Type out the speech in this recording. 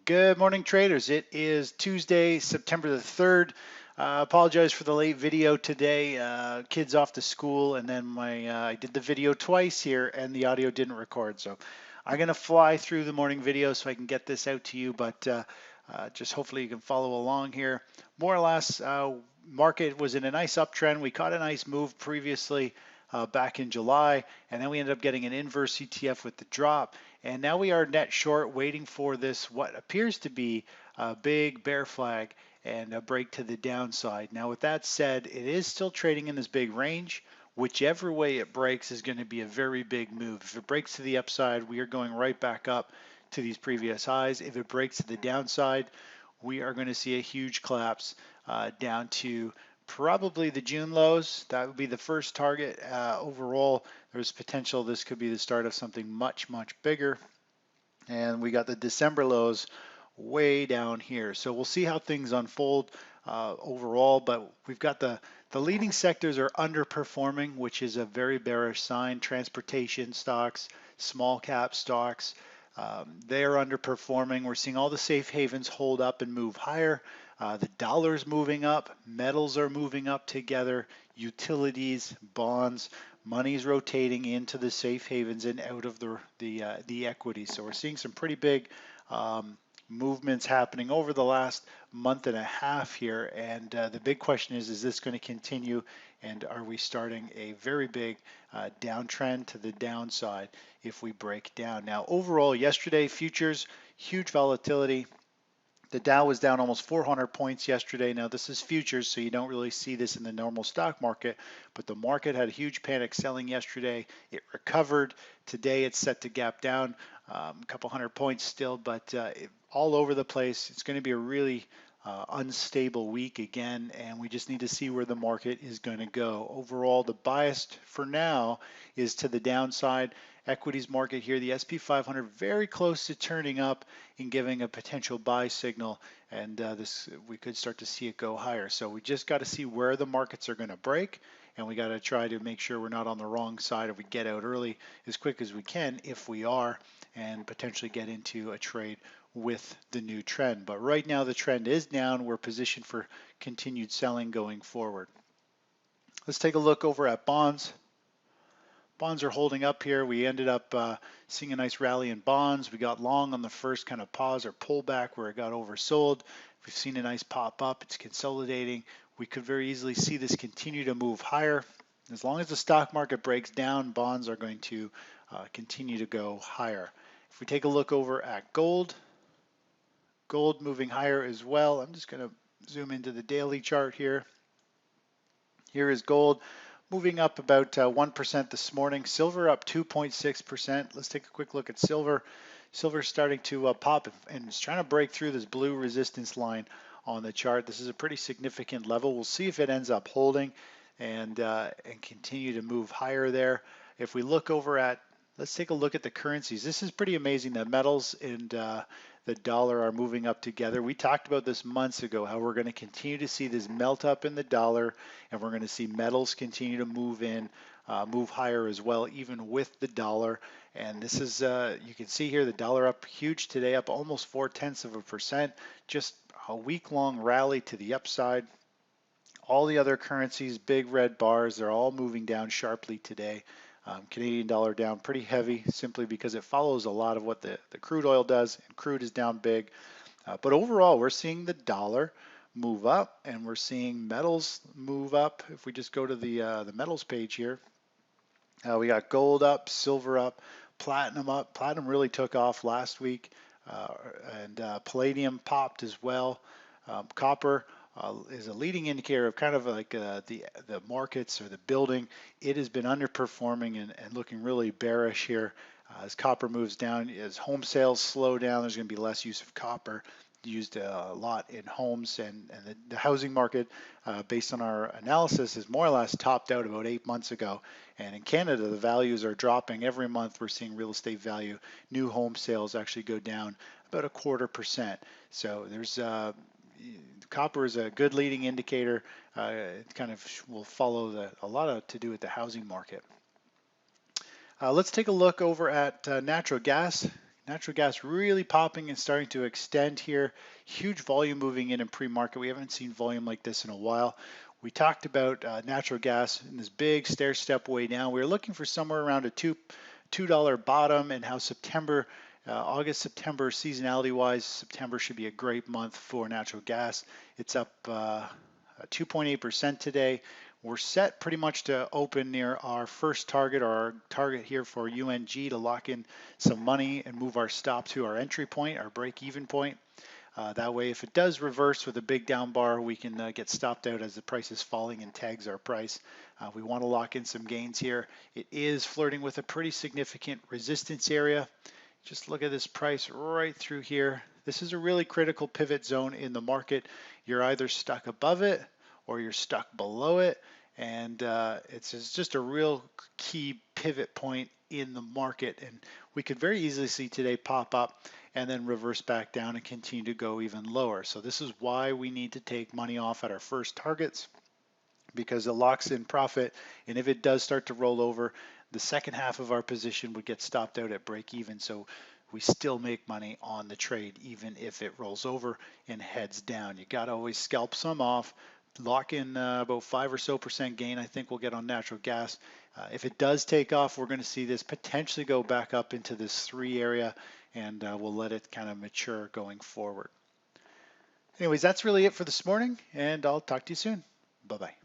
Good morning, traders. It is Tuesday, September the 3rd. Apologize for the late video today. Kids off to school, and then I did the video twice here, and the audio didn't record. So I'm gonna fly through the morning video so I can get this out to you. But just hopefully you can follow along here. More or less, market was in a nice uptrend. We caught a nice move previously back in July, and then we ended up getting an inverse ETF with the drop. And now we are net short, waiting for this, what appears to be a big bear flag and a break to the downside. Now, with that said, it is still trading in this big range. Whichever way it breaks is going to be a very big move. If it breaks to the upside, we are going right back up to these previous highs. If it breaks to the downside, we are going to see a huge collapse down to probably the June lows. That would be the first target. Overall, there's potential this could be the start of something much, much bigger. And we got the December lows way down here. So we'll see how things unfold overall, but we've got the leading sectors are underperforming, which is a very bearish sign. Transportation stocks, small cap stocks, they are underperforming. We're seeing all the safe havens hold up and move higher. The dollar's moving up, metals are moving up together, utilities, bonds, money's rotating into the safe havens and out of the equities. So we're seeing some pretty big movements happening over the last month and a half here. And the big question is this going to continue? And are we starting a very big downtrend to the downside if we break down? Now, overall, yesterday, futures, huge volatility. The Dow was down almost 400 points yesterday. Now, this is futures, so you don't really see this in the normal stock market, but the market had a huge panic selling yesterday. It recovered. Today, it's set to gap down a couple hundred points still, but all over the place. It's going to be a really unstable week again, and we just need to see where the market is going to go. Overall, the bias for now is to the downside. Equities market here, the SP 500 very close to turning up and giving a potential buy signal, and this we could start to see it go higher. So we just got to see where the markets are going to break, and we got to try to make sure we're not on the wrong side if we get out early as quick as we can if we are, and potentially get into a trade with the new trend. But right now the trend is down. We're positioned for continued selling going forward. Let's take a look over at bonds. Bonds are holding up here. We ended up seeing a nice rally in bonds. We got long on the first kind of pause or pullback where it got oversold. We've seen a nice pop up. It's consolidating. We could very easily see this continue to move higher. As long as the stock market breaks down, bonds are going to continue to go higher. If we take a look over at gold, gold moving higher as well. I'm just going to zoom into the daily chart here. Here is gold moving up about 1% this morning. Silver up 2.6%. Let's take a quick look at silver. Silver's starting to pop and it's trying to break through this blue resistance line on the chart. This is a pretty significant level. We'll see if it ends up holding and continue to move higher there. If we look over at, let's take a look at the currencies. This is pretty amazing. The metals and the dollar are moving up together. We talked about this months ago, how we're going to continue to see this melt up in the dollar, and we're going to see metals continue to move in, move higher as well, even with the dollar. And this is, you can see here, the dollar up huge today, up almost 0.4%. Just a week-long rally to the upside. All the other currencies, big red bars, they're all moving down sharply today. Canadian dollar down pretty heavy simply because it follows a lot of what the crude oil does, and crude is down big. But overall, we're seeing the dollar move up and we're seeing metals move up. If we just go to the metals page here, we got gold up, silver up, platinum up. Platinum really took off last week, and palladium popped as well. Copper is a leading indicator of kind of like the markets or the building. It has been underperforming and looking really bearish here as copper moves down. As home sales slow down, there's going to be less use of copper used a lot in homes, and the housing market, based on our analysis, is more or less topped out about 8 months ago. And in Canada, the values are dropping every month. We're seeing real estate value, new home sales actually go down about 0.25%. So there's copper is a good leading indicator. It kind of will follow a lot of to do with the housing market. Let's take a look over at natural gas. Natural gas really popping and starting to extend here. Huge volume moving in pre-market. We haven't seen volume like this in a while. We talked about natural gas in this big stair step way down. We were looking for somewhere around a $2 bottom, and how August, September, seasonality wise, September should be a great month for natural gas. It's up 2.8% today. We're set pretty much to open near our first target, or our target here for UNG, to lock in some money and move our stop to our entry point, our break-even point. That way, if it does reverse with a big down bar, we can get stopped out as the price is falling and tags our price. We want to lock in some gains here. It is flirting with a pretty significant resistance area. Just look at this price right through here. This is a really critical pivot zone in the market. You're either stuck above it or you're stuck below it. And it's just a real key pivot point in the market. And we could very easily see today pop up and then reverse back down and continue to go even lower. So this is why we need to take money off at our first targets, because it locks in profit. And if it does start to roll over, the second half of our position would get stopped out at break even. So we still make money on the trade, even if it rolls over and heads down. You got to always scalp some off, lock in about 5% gain, I think we'll get on natural gas. If it does take off, we're going to see this potentially go back up into this 3 area, and we'll let it kind of mature going forward. Anyways, that's really it for this morning, and I'll talk to you soon. Bye-bye.